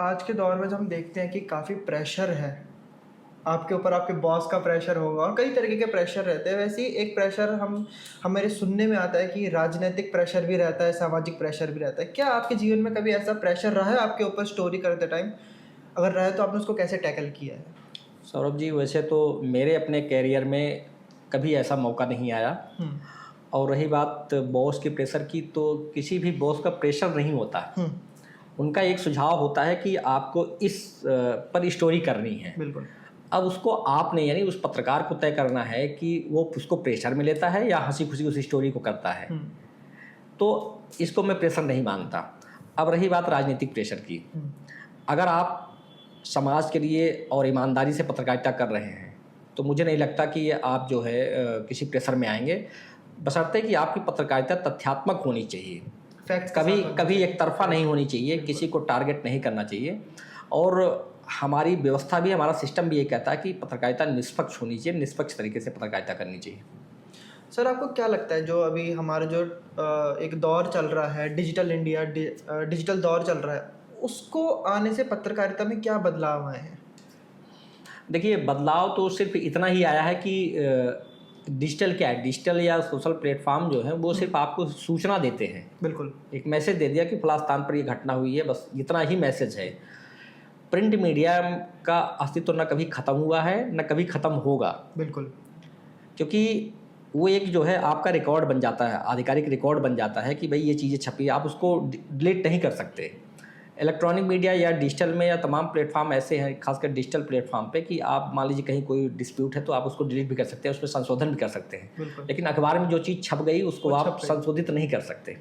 आज के दौर में जो हम देखते हैं कि काफ़ी प्रेशर है आपके ऊपर, आपके बॉस का प्रेशर होगा और कई तरीके के प्रेशर रहते हैं। वैसे ही एक प्रेशर हमारे सुनने में आता है कि राजनीतिक प्रेशर भी रहता है, सामाजिक प्रेशर भी रहता है। क्या आपके जीवन में कभी ऐसा प्रेशर रहा है आपके ऊपर स्टोरी करते टाइम? अगर रहा है तो आपने उसको कैसे टैकल किया है? सौरभ जी, वैसे तो मेरे अपने कैरियर में कभी ऐसा मौका नहीं आया। और रही बात बॉस के प्रेशर की, तो किसी भी बॉस का प्रेशर नहीं होता। उनका एक सुझाव होता है कि आपको इस पर स्टोरी करनी है। बिल्कुल। अब उसको आपने यानी उस पत्रकार को तय करना है कि वो उसको प्रेशर में लेता है या हंसी खुशी उस स्टोरी को करता है। तो इसको मैं प्रेशर नहीं मानता। अब रही बात राजनीतिक प्रेशर की, अगर आप समाज के लिए और ईमानदारी से पत्रकारिता कर रहे हैं तो मुझे नहीं लगता कि ये आप जो है किसी प्रेशर में आएंगे, बशर्ते कि आपकी पत्रकारिता तथ्यात्मक होनी चाहिए। फैक्ट्स कभी एक तरफा नहीं होनी चाहिए, किसी को टारगेट नहीं करना चाहिए। और हमारी व्यवस्था भी, हमारा सिस्टम भी ये कहता है कि पत्रकारिता निष्पक्ष होनी चाहिए, निष्पक्ष तरीके से पत्रकारिता करनी चाहिए। सर, आपको क्या लगता है जो अभी हमारा जो एक दौर चल रहा है, डिजिटल इंडिया, डिजिटल दौर चल रहा है, उसको आने से पत्रकारिता में क्या बदलाव आए हैं? देखिए, बदलाव तो सिर्फ इतना ही आया है कि डिजिटल क्या है, डिजिटल या सोशल प्लेटफॉर्म जो है वो सिर्फ आपको सूचना देते हैं। बिल्कुल। एक मैसेज दे दिया कि फलां स्थान पर ये घटना हुई है, बस इतना ही मैसेज है। प्रिंट मीडिया का अस्तित्व न कभी ख़त्म हुआ है न कभी ख़त्म होगा। बिल्कुल। क्योंकि वो एक जो है आपका रिकॉर्ड बन जाता है, आधिकारिक रिकॉर्ड बन जाता है कि भाई ये चीज़ें छपी, आप उसको डिलीट नहीं कर सकते। इलेक्ट्रॉनिक मीडिया या डिजिटल में या तमाम प्लेटफॉर्म ऐसे हैं, खासकर डिजिटल प्लेटफॉर्म पे, कि आप मान लीजिए कहीं कोई डिस्प्यूट है तो आप उसको डिलीट भी कर सकते हैं, उसमें संशोधन भी कर सकते हैं। लेकिन अखबार में जो चीज़ छप गई उसको आप संशोधित नहीं कर सकते।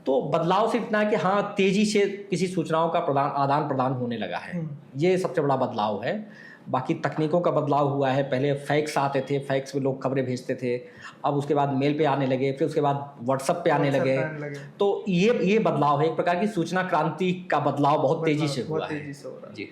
तो बदलाव सिर्फ इतना है कि हाँ, तेज़ी से किसी सूचनाओं का आदान प्रदान होने लगा है, ये सबसे बड़ा बदलाव है। बाकी तकनीकों का बदलाव हुआ है। पहले फैक्स आते थे, फैक्स में लोग खबरें भेजते थे, अब उसके बाद मेल पे आने लगे, फिर उसके बाद व्हाट्सएप पे आने लगे। तो ये बदलाव है, एक प्रकार की सूचना क्रांति का बदलाव बहुत तेज़ी से हुआ है। जी।